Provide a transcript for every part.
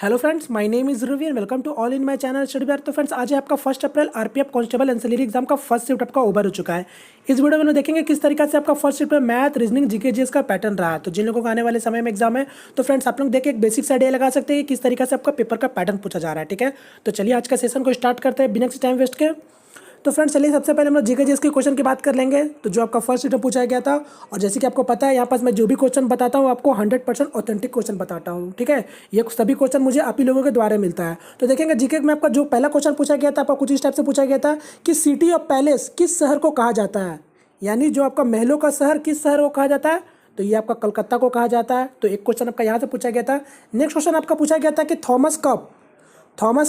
Hello friends, my name is Ravi and welcome to all in my channel study बैर। तो friends, आज है आपका 1 April. RPF constable ancillary exam का first shift आपका ओवर हो चुका है। इस वीडियो में देखेंगे किस तरीके से आपका फर्स्ट शिफ्ट में मैथ, रीजनिंग, जीके, जीएस का पैटर्न रहा है। तो जिन लोगों को आने वाले समय में एग्जाम है तो फ्रेंड्स आप लोग देख एक बेसिक आइडिया लगा सकते हैं कि किस तरीके से आपका पेपर का पैटर्न पूछा जा रहा है। ठीक है, तो चलिए आज का सेशन को स्टार्ट करते हैं बिना किसी टाइम वेस्ट के। तो फ्रेंड्स चलिए सबसे पहले हम लोग जीके जीएस के क्वेश्चन की बात कर लेंगे। तो जो आपका फर्स्ट शिफ्ट पूछा गया था, और जैसे कि आपको पता है यहाँ पास मैं जो भी क्वेश्चन बताता हूँ आपको 100% ऑथेंटिक क्वेश्चन बताता हूँ। ठीक है, ये सभी क्वेश्चन मुझे आप ही लोगों के द्वारा मिलता है। तो देखेंगे जीके में आपका जो पहला क्वेश्चन पूछा गया था आपका कुछ इस टाइप से पूछा गया था कि सिटी ऑफ पैलेस किस शहर को कहा जाता है, यानी जो आपका महलों का शहर किस शहर को कहा जाता है। तो ये आपका कलकत्ता को कहा जाता है। तो एक क्वेश्चन आपका यहाँ से पूछा गया था। नेक्स्ट क्वेश्चन आपका पूछा गया था कि थॉमस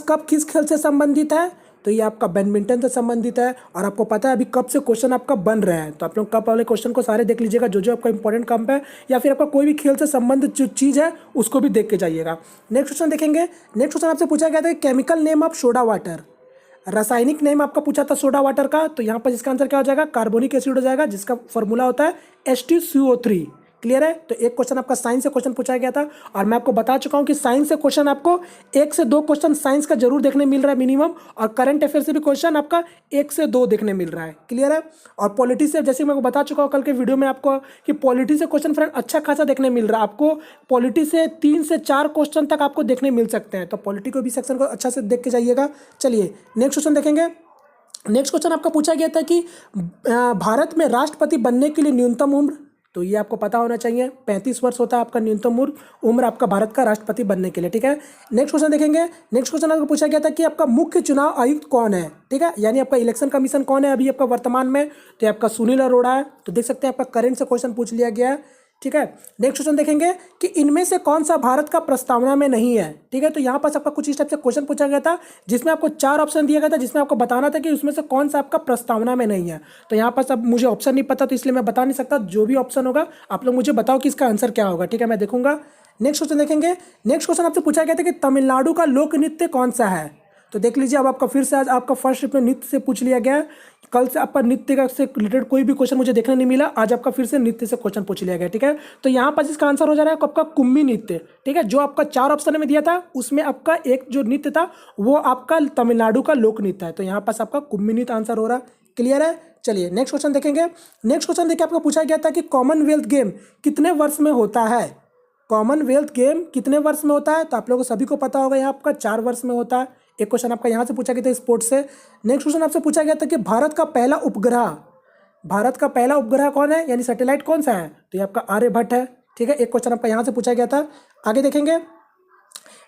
कप किस खेल से संबंधित है। तो ये आपका बैडमिंटन से संबंधित है। और आपको पता है अभी कप से क्वेश्चन आपका बन रहा है, तो आप लोग कप वाले क्वेश्चन को सारे देख लीजिएगा, जो जो आपका इंपॉर्टेंट कप है या फिर आपका कोई भी खेल से संबंधित जो चीज़ है उसको भी देख के जाइएगा। नेक्स्ट क्वेश्चन देखेंगे। नेक्स्ट क्वेश्चन आपसे पूछा गया था chemical name of soda water, रासायनिक नेम आपका पूछा था सोडा वाटर का। तो यहाँ पर इसका आंसर क्या हो जाएगा, कार्बोनिक एसिड हो जाएगा, जिसका फॉर्मूला होता है H2CO3। क्लियर है। तो एक क्वेश्चन आपका साइंस से क्वेश्चन पूछा गया था, और मैं आपको बता चुका हूं कि साइंस से क्वेश्चन आपको 1 से 2 क्वेश्चन साइंस का जरूर देखने मिल रहा है मिनिमम, और करंट अफेयर से भी क्वेश्चन आपका 1 से 2 देखने मिल रहा है। क्लियर है। और पॉलिटी से जैसे मैं बता चुका हूं कल के वीडियो में आपको कि पॉलिटी से क्वेश्चन फ्रेंड अच्छा खासा देखने मिल रहा है आपको। पॉलिटी से 3 से 4 क्वेश्चन तक आपको देखने मिल सकते हैं। तो पॉलिटी को भी सेक्शन को अच्छा से देख के जाइएगा। चलिए नेक्स्ट क्वेश्चन देखेंगे। नेक्स्ट क्वेश्चन आपका पूछा गया था कि भारत में राष्ट्रपति बनने के लिए न्यूनतम उम्र। तो ये आपको पता होना चाहिए, 35 वर्ष होता है आपका न्यूनतम उम्र आपका भारत का राष्ट्रपति बनने के लिए। ठीक है, नेक्स्ट क्वेश्चन देखेंगे। नेक्स्ट क्वेश्चन आपको पूछा गया था कि आपका मुख्य चुनाव आयुक्त कौन है। ठीक है, यानी आपका इलेक्शन कमीशन कौन है अभी आपका वर्तमान में। तो आपका सुनील अरोड़ा है। तो देख सकते हैं आपका करंट से क्वेश्चन पूछ लिया गया है। ठीक है, नेक्स्ट क्वेश्चन देखेंगे कि इनमें से कौन सा भारत का प्रस्तावना में नहीं है। ठीक है, तो यहाँ पास आपका कुछ इस टाइप से क्वेश्चन पूछा गया था, जिसमें आपको 4 ऑप्शन दिया गया था, जिसमें आपको बताना था कि उसमें से कौन सा आपका प्रस्तावना में नहीं है। तो यहाँ पास अब मुझे ऑप्शन नहीं पता, तो इसलिए मैं बता नहीं सकता। जो भी ऑप्शन होगा आप लोग मुझे बताओ कि इसका आंसर क्या होगा। ठीक है, मैं देखूंगा। नेक्स्ट क्वेश्चन देखेंगे। नेक्स्ट क्वेश्चन आपसे पूछा गया था कि तमिलनाडु का लोक नृत्य कौन सा है। तो देख लीजिए, अब आपका फिर से आज आपका फर्स्ट शिफ्ट में नृत्य से पूछ लिया गया। कल से आपका नृत्य का से रिलेटेड कोई भी क्वेश्चन मुझे देखने नहीं मिला, आज आपका फिर से नृत्य से क्वेश्चन पूछ लिया गया। ठीक है, तो यहाँ पर इसका आंसर हो जा रहा है आपका कुम्मी नृत्य। ठीक है, जो आपका 4 ऑप्शन में दिया था उसमें आपका एक जो नृत्य था वो आपका तमिलनाडु का लोक नृत्य है। तो यहाँ पास आपका कुम्मी नृत्य आंसर हो रहा। क्लियर है। चलिए नेक्स्ट क्वेश्चन देखेंगे। नेक्स्ट क्वेश्चन देखिए, आपको पूछा गया था कि कॉमनवेल्थ गेम कितने वर्ष में होता है। कॉमनवेल्थ गेम कितने वर्ष में होता है। तो आप लोगों को सभी को पता होगा, यहाँ आपका 4 वर्ष में होता है। एक क्वेश्चन आपका यहाँ से पूछा गया था स्पोर्ट्स से। नेक्स्ट क्वेश्चन आपसे पूछा गया था कि भारत का पहला उपग्रह कौन है, यानी सैटेलाइट कौन सा है। तो ये आपका आर्यभट्ट है। ठीक है, एक क्वेश्चन आपका यहाँ से पूछा गया था। आगे देखेंगे।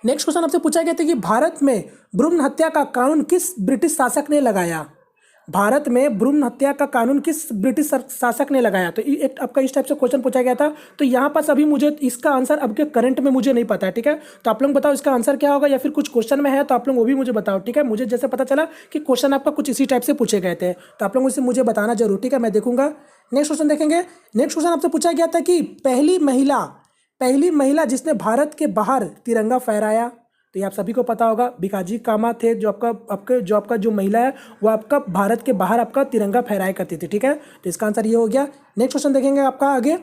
नेक्स्ट क्वेश्चन आपसे पूछा गया था कि भारत में भ्रूण हत्या का कानून किस ब्रिटिश शासक ने लगाया। भारत में भ्रूण हत्या का कानून किस ब्रिटिश शासक ने लगाया। तो एक आपका इस टाइप से क्वेश्चन पूछा गया था। तो यहाँ पर अभी मुझे इसका आंसर अब के करंट में मुझे नहीं पता है। ठीक है, तो आप लोग बताओ इसका आंसर क्या होगा, या फिर कुछ क्वेश्चन में है तो आप लोग वो भी मुझे बताओ। ठीक है, मुझे जैसे पता चला कि क्वेश्चन आपका कुछ इसी टाइप से पूछे गए थे, तो आप लोग इसे मुझे बताना जरूर। ठीक है, मैं देखूंगा। नेक्स्ट क्वेश्चन देखेंगे। नेक्स्ट क्वेश्चन आपसे पूछा गया था कि पहली महिला जिसने भारत के बाहर तिरंगा फहराया। तो ये आप सभी को पता होगा, भिकाजी कामा थे, जो आपका जो महिला है वो आपका भारत के बाहर आपका तिरंगा फहराया करती थी। ठीक है, तो इसका आंसर ये हो गया। नेक्स्ट क्वेश्चन देखेंगे आपका आगे।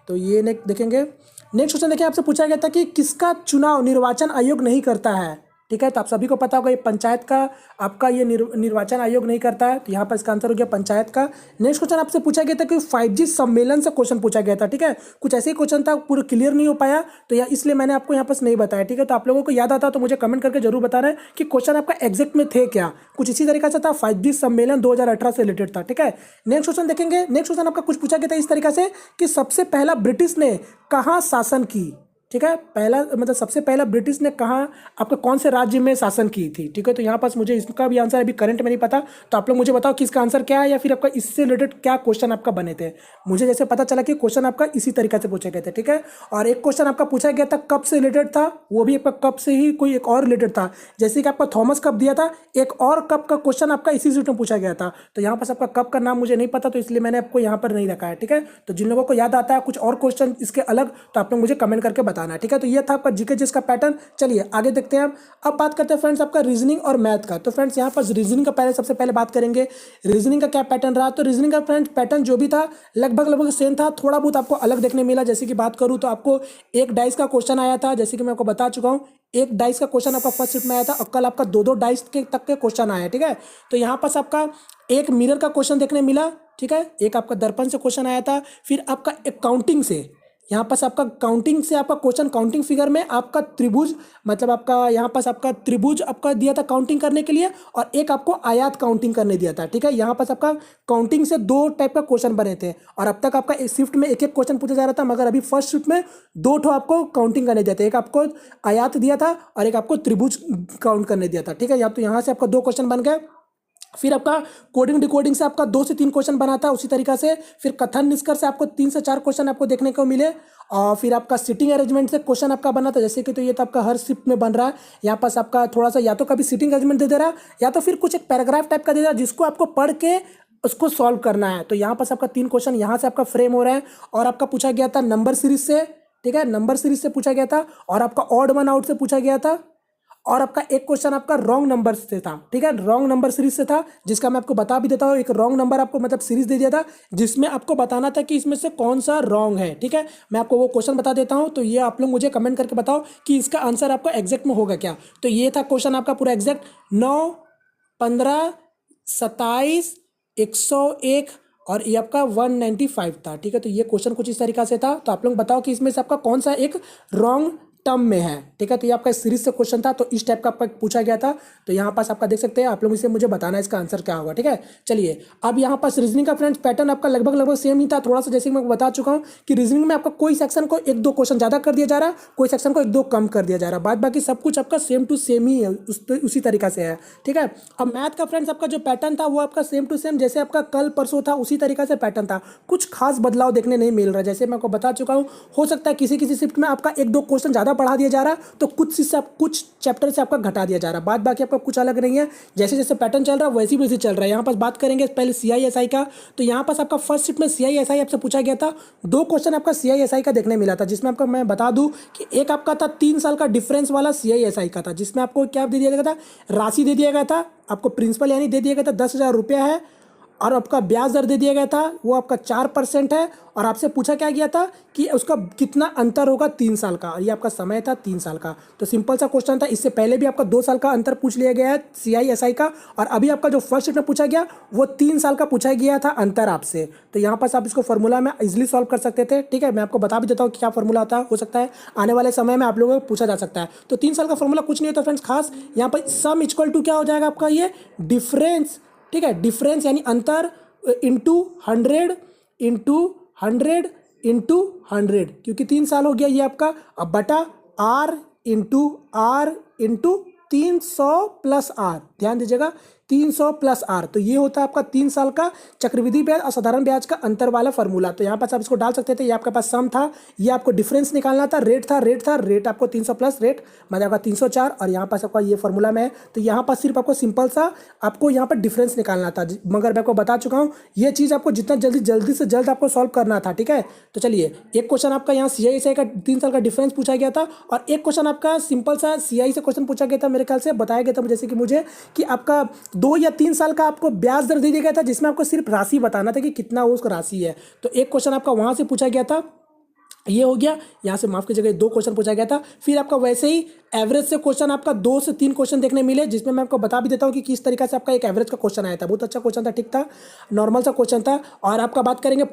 तो ये देखेंगे। नेक्स्ट क्वेश्चन देखिए, आपसे पूछा गया था कि किसका चुनाव निर्वाचन आयोग नहीं करता है। ठीक है, तो आप सभी को पता होगा ये पंचायत का आपका ये निर्वाचन आयोग नहीं करता है। तो यहाँ पर इसका आंसर हो गया पंचायत का। नेक्स्ट क्वेश्चन आपसे पूछा गया था कि 5G सम्मेलन से क्वेश्चन पूछा गया था। ठीक है, कुछ ऐसे ही क्वेश्चन था, पूरा क्लियर नहीं हो पाया, तो इसलिए मैंने आपको यहाँ पर नहीं बताया। ठीक है, तो आप लोगों को याद आता तो मुझे कमेंट करके जरूर बताना है कि क्वेश्चन आपका एग्जैक्ट में थे क्या। कुछ इसी तरीके से था, 5G सम्मेलन 2018 से रिलेटेड था। ठीक है, नेक्स्ट क्वेश्चन देखेंगे। नेक्स्ट क्वेश्चन आपका कुछ पूछा गया था इस तरीके से कि सबसे पहला ब्रिटिश ने कहाँ शासन की। ठीक है, सबसे पहला ब्रिटिश ने कहाँ आपका कौन से राज्य में शासन की थी। ठीक है, तो यहाँ पास मुझे इसका भी आंसर अभी करंट में नहीं पता, तो आप लोग मुझे बताओ कि इसका आंसर क्या है, या फिर आपका इससे रिलेटेड क्या क्वेश्चन आपका बने थे। मुझे जैसे पता चला कि क्वेश्चन आपका इसी तरीके से पूछे गए थे। ठीक है, और एक क्वेश्चन आपका पूछा गया था कप से रिलेटेड था, वो भी आपका कप से ही कोई एक और रिलेटेड था, जैसे कि आपका थॉमस कप दिया था, एक और कप का क्वेश्चन आपका इसी सीट में पूछा गया था। तो यहाँ पास आपका कप का नाम मुझे नहीं पता, तो इसलिए मैंने आपको यहाँ पर नहीं रखा है। ठीक है, तो जिन लोगों को याद आता है कुछ और क्वेश्चन इसके अलग, तो आप लोग मुझे कमेंट करके बता बताना है, ठीक है। तो ये था आपका जीके जीएस का पैटर्न। चलिए आगे देखते हैं हम। अब बात करते हैं फ्रेंड्स आपका रीजनिंग और मैथ का। तो फ्रेंड्स यहाँ पर रीजनिंग का पहले सबसे पहले बात करेंगे रीजनिंग का क्या पैटर्न रहा। तो रीजनिंग का फ्रेंड्स पैटर्न जो भी था लगभग सेम था, थोड़ा बहुत आपको अलग देखने मिला। जैसे कि बात करूँ तो आपको एक डाइस का क्वेश्चन आया था, जैसे कि मैं आपको बता चुका हूँ, एक डाइस का क्वेश्चन आपका फर्स्ट शिफ्ट में आया था और कल आपका दो डाइस के तक के क्वेश्चन आया, ठीक है। तो यहाँ पास आपका एक मिरर का क्वेश्चन देखने मिला, ठीक है, एक आपका दर्पण से क्वेश्चन आया था, फिर आपका एक काउंटिंग से, यहाँ पास आपका काउंटिंग से आपका क्वेश्चन, काउंटिंग फिगर में आपका त्रिभुज, मतलब आपका यहाँ पास आपका त्रिभुज आपका दिया था काउंटिंग करने के लिए, और एक आपको आयात काउंटिंग करने दिया था, ठीक है। यहाँ पास आपका काउंटिंग से दो टाइप का क्वेश्चन बने थे और अब तक आपका एक शिफ्ट में एक एक क्वेश्चन पूछा जा रहा था, मगर अभी फर्स्ट शिफ्ट में दो ठो आपको काउंटिंग करने दिया था, एक आपको आयात दिया था और एक आपको त्रिभुज काउंट करने दिया था, ठीक है। या तो यहाँ से आपका दो क्वेश्चन बन गए। फिर आपका कोडिंग डिकोडिंग से आपका 2 से 3 क्वेश्चन बना था, उसी तरीका से फिर कथन निष्कर्ष से आपको 3 से 4 क्वेश्चन आपको देखने को मिले, और फिर आपका सिटिंग अरेंजमेंट से क्वेश्चन आपका बना था, जैसे कि तो ये तो आपका हर शिफ्ट में बन रहा है। यहाँ पास आपका थोड़ा सा या तो कभी सिटिंग अरेंजमेंट दे रहा है या तो फिर कुछ एक पैराग्राफ टाइप का दे रहा है जिसको आपको पढ़ के उसको सॉल्व करना है। तो यहाँ पास आपका 3 क्वेश्चन यहाँ से आपका फ्रेम हो रहा है, और आपका पूछा गया था नंबर सीरीज से, ठीक है, नंबर सीरीज से पूछा गया था, और आपका ऑड वन आउट से पूछा गया था, और आपका एक क्वेश्चन आपका रॉन्ग नंबर से था, ठीक है, रॉन्ग नंबर सीरीज से था, जिसका मैं आपको बता भी देता हूँ। एक रॉन्ग नंबर आपको मतलब सीरीज दे दिया था जिसमें आपको बताना था कि इसमें से कौन सा रॉन्ग है, ठीक है। मैं आपको वो क्वेश्चन बता देता हूँ, तो ये आप लोग मुझे कमेंट करके बताओ कि इसका आंसर आपका एग्जैक्ट में होगा क्या। तो ये था क्वेश्चन आपका पूरा एग्जैक्ट 9, 15, 27, 101 और ये आपका 195 था, ठीक है। तो ये क्वेश्चन कुछ इस तरीका से था। तो आप लोग बताओ कि इसमें से आपका कौन सा एक रॉन्ग टर्म में है, ठीक है। तो ये आपका सीरीज से क्वेश्चन था, तो इस टाइप का आपका पूछा गया था। तो यहाँ पास आपका देख सकते हैं, आप लोग इसे मुझे बताना है इसका आंसर क्या होगा, ठीक है। चलिए अब यहाँ पास रीजनिंग का फ्रेंड्स पैटर्न आपका लगभग सेम ही था, थोड़ा सा जैसे मैं बता चुका हूँ कि रीजनिंग में आपका कोई सेक्शन को एक दो क्वेश्चन ज़्यादा कर दिया जा रहा है, कोई सेक्शन को एक दो कम कर दिया जा रहा है, बाद बाकी सब कुछ आपका सेम टू सेम ही है, उसी तरीका से है, ठीक है। अब मैथ का फ्रेंड्स आपका जो पैटर्न था वो आपका सेम टू सेम जैसे आपका कल परसों था उसी तरीका से पैटर्न था, कुछ खास बदलाव देखने नहीं मिल रहा है। जैसे मैं आपको बता चुका हूँ, हो सकता है किसी शिफ्ट में आपका एक दो क्वेश्चन ज़्यादा पढ़ा दिया जा रहा है, तो कुछ चैप्टर से आपका घटा दिया जा रहा है, बाद बाकी आपका कुछ अलग नहीं है, जैसे जैसे पैटर्न चल रहा है वैसे वैसे चल रहा है। यहाँ पास बात करेंगे पहले सीआईएसआई का। तो यहाँ पास आपका फर्स्ट शिफ्ट में सीआईएसआई आपसे पूछा गया था, दो क्वेश्चन आपका सीआईएसआई का देखने मिला था, जिसमें आपका मैं बता दूं कि एक आपका था 3 साल का डिफरेंस वाला सीआईएसआई का था, जिसमें आपको क्या दे दिया गया था, राशि दे दिया गया था, आपको प्रिंसिपल यानी दे दिया गया था 10,000 रुपया है, और आपका ब्याज दर दे दिया गया था वो आपका 4% है, और आपसे पूछा क्या गया था कि उसका कितना अंतर होगा 3 साल का, और ये आपका समय था 3 साल का। तो सिंपल सा क्वेश्चन था। इससे पहले भी आपका 2 साल का अंतर पूछ लिया गया है सीआईएसआई का, और अभी आपका जो फर्स्ट में पूछा गया वो 3 साल का पूछा गया था अंतर आपसे। तो यहाँ पास आप इसको फॉर्मूला में इजिली सॉल्व कर सकते थे, ठीक है। मैं आपको बता भी देता हूँ क्या फॉर्मूला आता है, हो सकता है आने वाले समय में आप लोगों को पूछा जा सकता है। तो 3 साल का फॉर्मूला कुछ नहीं होता फ्रेंड्स खास, यहाँ पर सम इक्वल टू क्या हो जाएगा आपका ये डिफरेंस, ठीक है, डिफरेंस यानी अंतर इंटू 100 इंटू 100, क्योंकि 3 साल हो गया ये आपका, अब बटा R इंटू 300 प्लस R, ध्यान दीजिएगा 300 प्लस R। तो ये होता है आपका 3 साल का चक्रवृद्धि ब्याज और साधारण ब्याज का अंतर वाला फॉर्मूला। तो यहाँ पास आप इसको डाल सकते थे, ये आपके पास सम था, ये आपको डिफरेंस निकालना था, रेट आपको 300 प्लस रेट मतलब आपका 304, और यहाँ पास आपका ये फॉर्मूला में है। तो यहाँ पास सिर्फ आपको सिंपल सा आपको यहाँ पर डिफरेंस निकालना था, मगर मैं आपको बता चुका हूँ ये चीज़ आपको जितना जल्दी से जल्द आपको सॉल्व करना था, ठीक है। तो चलिए एक क्वेश्चन आपका यहाँ सीआईएसआई का 3 साल का डिफरेंस पूछा गया था, और एक क्वेश्चन आपका सिंपल सा सीआई से क्वेश्चन पूछा गया था, मेरे ख्याल से बताया गया था जैसे कि मुझे कि आपका 2 या 3 साल का आपको ब्याज दर दे दिया गया था, जिसमें आपको सिर्फ राशि बताना था कि कितना वो उसका राशि है। तो एक क्वेश्चन आपका वहां से पूछा गया था, ये हो गया, यहाँ से माफ कीजिएगा 2 क्वेश्चन पूछा गया था। फिर आपका वैसे ही एवरेज से क्वेश्चन आपका 2 से 3 क्वेश्चन देखने मिले, जिसमें मैं आपको बता भी देता हूँ कि किस तरीके से आपका एक एवरेज का क्वेश्चन आया था, बहुत अच्छा क्वेश्चन था, ठीक था, नॉर्मल सा क्वेश्चन था। और आपका बात करेंगे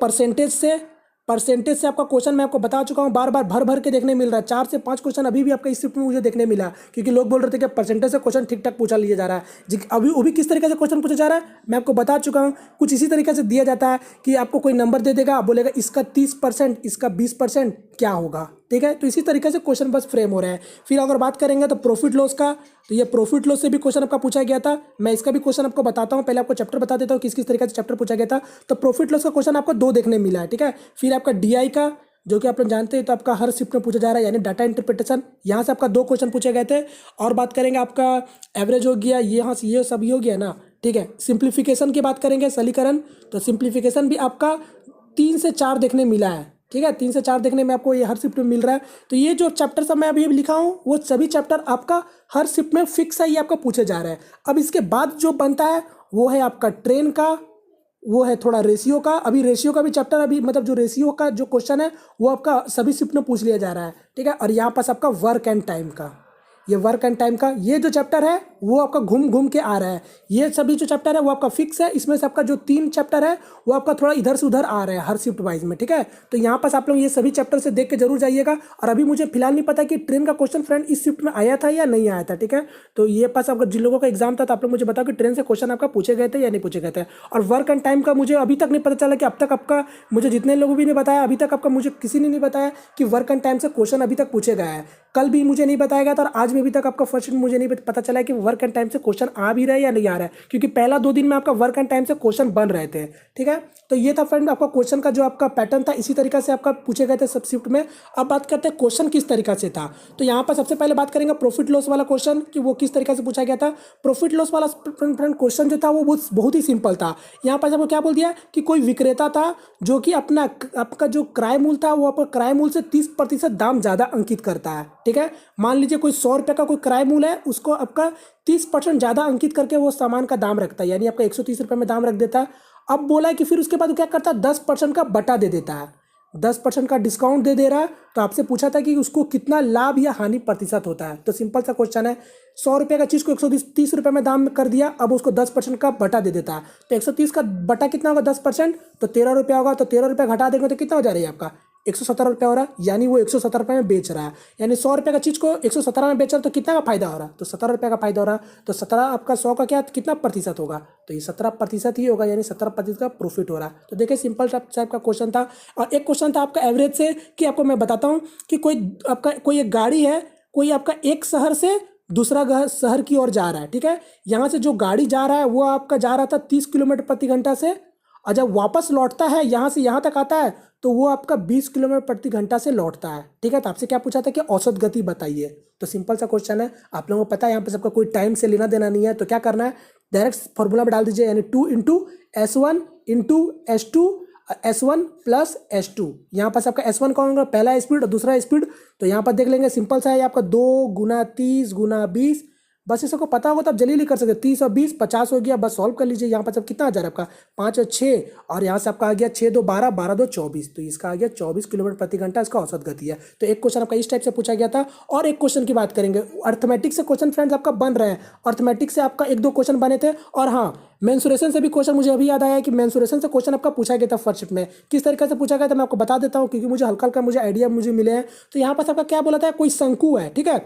परसेंटेज से आपका क्वेश्चन मैं आपको बता चुका हूँ, बार बार भर के देखने मिल रहा है, 4 से 5 क्वेश्चन अभी भी आपका इस शिफ्ट में मुझे देखने मिला, क्योंकि लोग बोल रहे थे कि परसेंटेज से क्वेश्चन ठीक ठाक पूछा लिया जा रहा है। अभी वो भी किस तरीके से क्वेश्चन पूछा जा रहा है मैं आपको बता चुका हूँ, कुछ इसी तरीके से दिया जाता है कि आपको कोई नंबर दे देगा, बोलेगा इसका 30%, इसका 20% क्या होगा, ठीक है। तो इसी तरीके से क्वेश्चन बस फ्रेम हो रहा है। फिर अगर बात करेंगे तो प्रॉफिट लॉस का, तो ये प्रॉफिट लॉस से भी क्वेश्चन आपका पूछा गया था, मैं इसका भी क्वेश्चन आपको बताता हूँ, पहले आपको चैप्टर बता देता हूँ किस तरीके से चैप्टर पूछा गया था। तो प्रॉफिट लॉस का क्वेश्चन आपको 2 देखने मिला है, ठीक है। फिर आपका डीआई का, जो कि आप लोग जानते हैं, तो आपका हर शिफ्ट में पूछा जा रहा है, यानी डाटा इंटरप्रिटेशन, यहाँ से आपका 2 क्वेश्चन पूछे गए थे। और बात करेंगे आपका एवरेज हो गया, यहाँ से ये सब हो गया ना, ठीक है। सिंप्लीफिकेशन की बात करेंगे, सरलीकरण, तो सिंप्लीफिकेशन भी आपका 3 से 4 देखने मिला है, ठीक है, 3 से 4 देखने में आपको ये हर शिफ्ट में मिल रहा है। तो ये जो चैप्टर सब मैं अभी लिखा हूँ वो सभी चैप्टर आपका हर शिफ्ट में फिक्स है, ये आपका पूछे जा रहा है। अब इसके बाद जो बनता है वो है आपका ट्रेन का, वो है थोड़ा रेशियो का। अभी रेशियो का भी चैप्टर अभी मतलब जो रेशियो का जो क्वेश्चन है वो आपका सभी शिफ्ट में पूछ लिया जा रहा है, ठीक है। और यहाँ पास आपका वर्क एंड टाइम का, ये वर्क एंड टाइम का ये जो चैप्टर है वो आपका घूम घूम के आ रहा है। ये सभी जो चैप्टर है वो आपका फिक्स है। इसमें से आपका जो 3 चैप्टर है वो आपका थोड़ा इधर से उधर आ रहा है हर शिफ्ट वाइज में, ठीक है। तो यहाँ पास आप लोग ये सभी चैप्टर से देख के जरूर जाइएगा। और अभी मुझे फिलहाल नहीं पता कि ट्रेन का क्वेश्चन फ्रेंड इस शिफ्ट में आया था या नहीं आया था, ठीक है। तो ये पास आपका जिन लोगों का एग्जाम था तो आप लोग मुझे बताओ कि ट्रेन से क्वेश्चन आपका पूछे गए थे या नहीं पूछे गए थे। और वर्क एंड टाइम का मुझे अभी तक नहीं पता चला कि अब तक आपका, मुझे जितने लोगों भी ने बताया अभी तक आपका, मुझे किसी ने नहीं बताया कि वर्क एंड टाइम से क्वेश्चन अभी तक पूछे गए हैं। कल भी मुझे नहीं बताया गया था और आज में अभी तक आपका फर्स्ट मुझे नहीं पता चला है कि वर्क एंड टाइम से क्वेश्चन आ भी रहा है या नहीं आ रहा है, क्योंकि पहला 2 दिन में आपका वर्क एंड टाइम से क्वेश्चन बन रहे थे, ठीक है। तो ये था फ्रेंड आपका क्वेश्चन का जो आपका पैटर्न था, इसी तरीके से आपका पूछे गए थे सब शिफ्ट में। अब बात करते हैं क्वेश्चन किस तरीका से था। तो यहाँ पर सबसे पहले बात करेंगे प्रॉफिट लॉस वाला क्वेश्चन कि वो किस तरीके से पूछा गया था। प्रॉफिट लॉस वाला फ्रेंड क्वेश्चन जो था वो बहुत ही सिंपल था। यहाँ पर आपको क्या बोल दिया कि कोई विक्रेता था जो कि आपका जो क्रय मूल्य था वो आपका क्रय मूल्य से 30% दाम ज़्यादा अंकित करता है, ठीक है। मान लीजिए कोई 100 रुपये का कोई क्रय मूल्य है, उसको आपका 30% ज़्यादा अंकित करके वो सामान का दाम रखता है, यानी आपका 130 रुपये में दाम रख देता है। अब बोला है कि फिर उसके बाद वो क्या करता है, 10% का बटा दे देता है, 10% का डिस्काउंट दे रहा है। तो आपसे पूछा था कि उसको कितना लाभ या हानि प्रतिशत होता है। तो सिंपल सा क्वेश्चन है, 100 रुपये का चीज़ को 130 रुपये में दाम कर दिया, अब उसको 10% का बटा दे देता है। तो 130 का बटा कितना होगा 10%, तो 13 रुपया होगा। तो 13 रुपये घटा देंगे तो कितना हो जा रहा है आपका 117 रुपया हो रहा है, यानी वो 117 रुपये में बेच रहा है। यानी 100 रुपये का चीज़ को 117 में बेच रहा है तो कितना का फायदा हो रहा है, तो 17 रुपये का फायदा हो रहा है। तो 17 आपका 100 का क्या कितना प्रतिशत होगा, तो ये 17% ही होगा, यानी 17% का प्रॉफिट हो रहा है। तो देखिए सिंपल टाइप का क्वेश्चन था। और एक क्वेश्चन था आपका एवरेज से, कि आपको मैं बताता हूँ कि कोई एक गाड़ी है, कोई आपका एक शहर से दूसरा शहर की ओर जा रहा है, ठीक है। यहाँ से जो गाड़ी जा रहा है वो आपका जा रहा था 30 किलोमीटर प्रति घंटा से, और जब वापस लौटता है यहाँ से यहाँ तक आता है तो वो आपका 20 किलोमीटर प्रति घंटा से लौटता है, ठीक है। तो आपसे क्या पूछा था कि औसत गति बताइए। तो सिंपल सा क्वेश्चन है, आप लोगों को पता है यहाँ पे सबका कोई टाइम से लेना देना नहीं है। तो क्या करना है, डायरेक्ट फॉर्मूला में डाल दीजिए, यानी 2 into S1 into S2 S1 plus S2। यहाँ पास आपका S1 कौन होगा, पहला स्पीड और दूसरा स्पीड। तो यहाँ पर देख लेंगे, सिंपल सा है आपका 2 गुना 30 गुना 20। बस ये सबको पता होगा तो आप जल्दी कर सकते हैं, 30 और 20 50 हो गया, बस सॉल्व कर लीजिए। यहाँ पर सब कितना आ जा रहा है आपका 5 और 6, और यहाँ से आपका आ गया 6 2 12 12 2 24। तो इसका आ गया 24 किलोमीटर प्रति घंटा इसका औसत गति है। तो एक क्वेश्चन आपका इस टाइप से पूछा गया था। और एक क्वेश्चन की बात करेंगे, अर्थमेटिक से क्वेश्चन फ्रेंड्स आपका बन रहे हैं। अर्थमेटिक से आपका 1-2 क्वेश्चन बने थे। और हाँ, मेंसुरेशन से भी क्वेश्चन मुझे अभी याद आया कि मेंसुरेशन से क्वेश्चन आपका पूछा गया था फर्स्ट शिफ्ट में। किस तरीके से पूछा गया था मैं आपको बता देता हूँ, क्योंकि मुझे हल्का हल्का मुझे आइडिया मिले हैं। तो यहाँ पर आपका क्या बोला था, कोई शंकु है, ठीक है।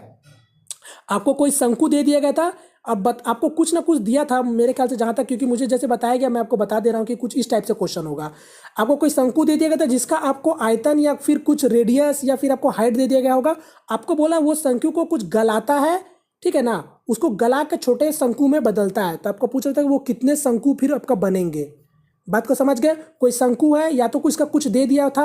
आपको कोई शंकु दे दिया गया था। अब आपको कुछ ना कुछ दिया था मेरे ख्याल से, जहाँ तक, क्योंकि मुझे जैसे बताया गया मैं आपको बता दे रहा हूँ कि कुछ इस टाइप से क्वेश्चन होगा। आपको कोई शंकु दे दिया गया था जिसका आपको आयतन या फिर कुछ रेडियस या फिर आपको हाइट दे दिया गया होगा। आपको बोला वो शंकु को कुछ गलाता है, ठीक है ना, उसको गला के छोटे शंकु में बदलता है। तो आपको पूछ रहा था कि वो कितने शंकु फिर आपका बनेंगे। बात को समझ गए, कोई शंकु है या तो उसका कुछ दे दिया था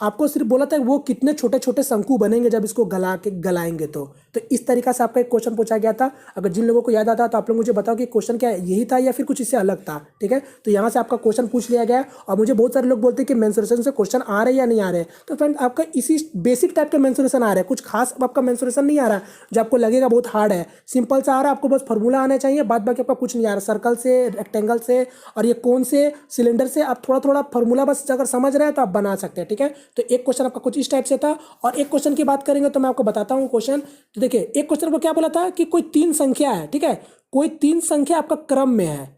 आपको सिर्फ बोला था वो कितने छोटे छोटे शंकु बनेंगे जब इसको गलाएंगे। तो इस तरीका से आपका एक क्वेश्चन पूछा गया था। अगर जिन लोगों को याद आता तो आप लोग मुझे बताओ कि क्वेश्चन क्या यही था या फिर कुछ इससे अलग था, ठीक है। तो यहाँ से आपका क्वेश्चन पूछ लिया गया। और मुझे बहुत सारे लोग बोलते हैं कि मेंसुरेशन से क्वेश्चन आ रहे या नहीं आ रहे। तो फ्रेंड आपका इसी बेसिक टाइप के मेंसुरेशन आ रहे हैं, कुछ खास आपका मेंसुरेशन नहीं आ रहा जो आपको लगेगा बहुत हार्ड है। सिंपल सा आ रहा है, आपको बस फॉर्मूला आना चाहिए, बाद बाकी आपका कुछ नहीं आ रहा। सर्कल से, रेक्टेंगल से और ये कोन से, सिलेंडर से आप थोड़ा थोड़ा फॉर्मूला बस अगर समझ रहे हैं तो आप बना सकते हैं, ठीक है। तो एक क्वेश्चन आपका कुछ इस टाइप से था। और एक क्वेश्चन की बात करेंगे तो मैं आपको बताता हूँ क्वेश्चन। तो देखिए एक क्वेश्चन को क्या बोला था कि कोई 3 संख्या है, ठीक है, कोई 3 संख्या आपका क्रम में है,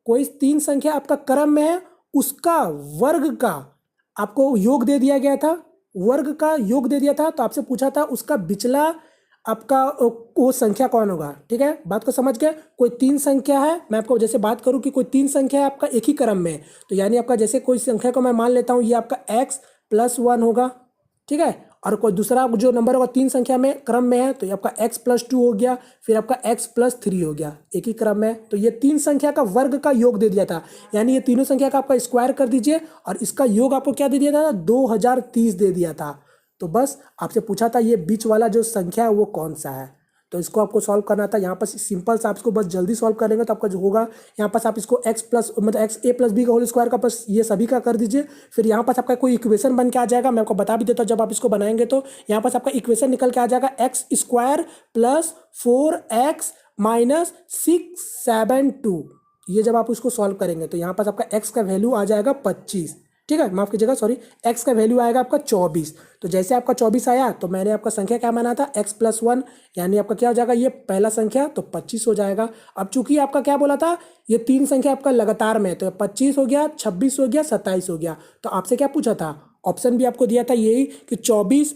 कोई 3 संख्या आपका क्रम में है, उसका वर्ग का आपको योग दे दिया गया था, वर्ग का योग दे दिया था। तो आपसे पूछा था उसका बिचला आपका वो संख्या कौन होगा, ठीक है। बात को समझ गए, कोई 3 संख्या है, मैं आपको जैसे बात करूं कि कोई 3 संख्या है आपका एक ही क्रम में, तो यानी आपका जैसे कोई संख्या को मैं मान लेता हूं ये आपका x+1 होगा, ठीक है। और कोई दूसरा जो नंबर होगा 3 संख्या में क्रम में है तो ये आपका x+2 हो गया, फिर आपका x+3 हो गया, एक ही क्रम में। तो ये 3 संख्या का वर्ग का योग दे दिया था, यानी ये तीनों संख्या का आपका स्क्वायर कर दीजिए और इसका योग आपको क्या दे दिया था, 2030 दे दिया था। तो बस आपसे पूछा था ये बीच वाला जो संख्या है वो कौन सा है। तो इसको आपको सॉल्व करना था। यहाँ पर सिंपल सा आप इसको बस जल्दी सॉल्व करेंगे तो आपका जो होगा, यहाँ पास आप इसको एक्स प्लस मतलब एक्स ए प्लस बी का होल स्क्वायर का बस ये सभी का कर दीजिए। फिर यहाँ पास आपका कोई इक्वेशन बन के आ जाएगा, मैं आपको बता भी देता हूँ जब आप इसको बनाएंगे तो यहाँ पास आपका इक्वेशन निकल के आ जाएगा x square plus 4x minus 672। ये जब आप उसको सॉल्व करेंगे तो यहाँ पास आपका x का वैल्यू आ जाएगा 25, ठीक है, माफ कीजिएगा सॉरी, x का वैल्यू आएगा आपका 24। तो जैसे आपका 24 आया तो मैंने आपका संख्या क्या माना था x प्लस 1, यानी आपका क्या हो जाएगा ये पहला संख्या, तो 25 हो जाएगा। अब चूंकि आपका क्या बोला था, ये 3 संख्या आपका लगातार में, तो 25 हो गया, 26 हो गया, 27 हो गया। तो आपसे क्या पूछा था, ऑप्शन भी आपको दिया था यही कि 24,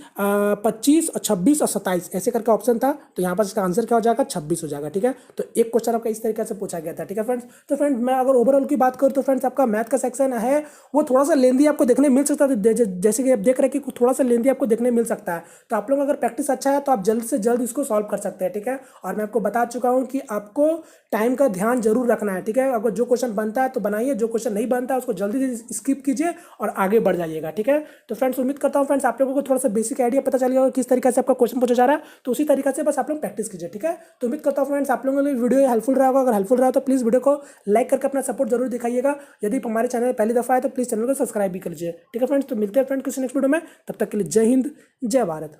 25 और 26 और 27 ऐसे करके ऑप्शन था। तो यहाँ पर इसका आंसर क्या हो जाएगा, 26 हो जाएगा, ठीक है। तो एक क्वेश्चन आपका इस तरीके से पूछा गया था, ठीक है फ्रेंड्स। तो फ्रेंड्स मैं अगर ओवरऑल की बात करूँ तो फ्रेंड्स आपका मैथ का सेक्शन है वो थोड़ा सा लेंदी आपको देखने मिल सकता है, जैसे कि आप देख रहे हैं कि थोड़ा सा लेंदी आपको देखने मिल सकता है। तो आप लोग अगर प्रैक्टिस अच्छा है तो आप जल्द से जल्द इसको सॉल्व कर सकते हैं, ठीक है। और मैं आपको बता चुका हूँ कि आपको टाइम का ध्यान जरूर रखना है, ठीक है। अगर जो क्वेश्चन बनता है तो बनाइए, जो क्वेश्चन नहीं बनता है उसको जल्दी से स्किप कीजिए और आगे बढ़ जाइएगा, ठीक है। तो फ्रेंड्स उम्मीद करता हूँ फ्रेंड्स आप लोगों को थोड़ा सा बेसिक आइडिया पता चल गया किस तरीके से आपका क्वेश्चन पूछा जा रहा है। तो उसी तरीके से बस आप लोग प्रैक्टिस कीजिए, ठीक है। तो उम्मीद करता हूँ फ्रेंड्स आप लोगों के लिए वीडियो हेल्पफुल रहा होगा। अगर हेल्पफुल रहा तो प्लीज़ वीडियो को लाइक करके अपना सपोर्ट जरूर दिखाइएगा। यदि हमारे चैनल पहली दफा है तो प्लीज़ चैनल को सब्सक्राइब भी कर लीजिए, ठीक है फ्रेंड्स। तो मिलते हैं फ्रेंड्स किसी नेक्स्ट वीडियो में, तब तक के लिए जय हिंद, जय भारत।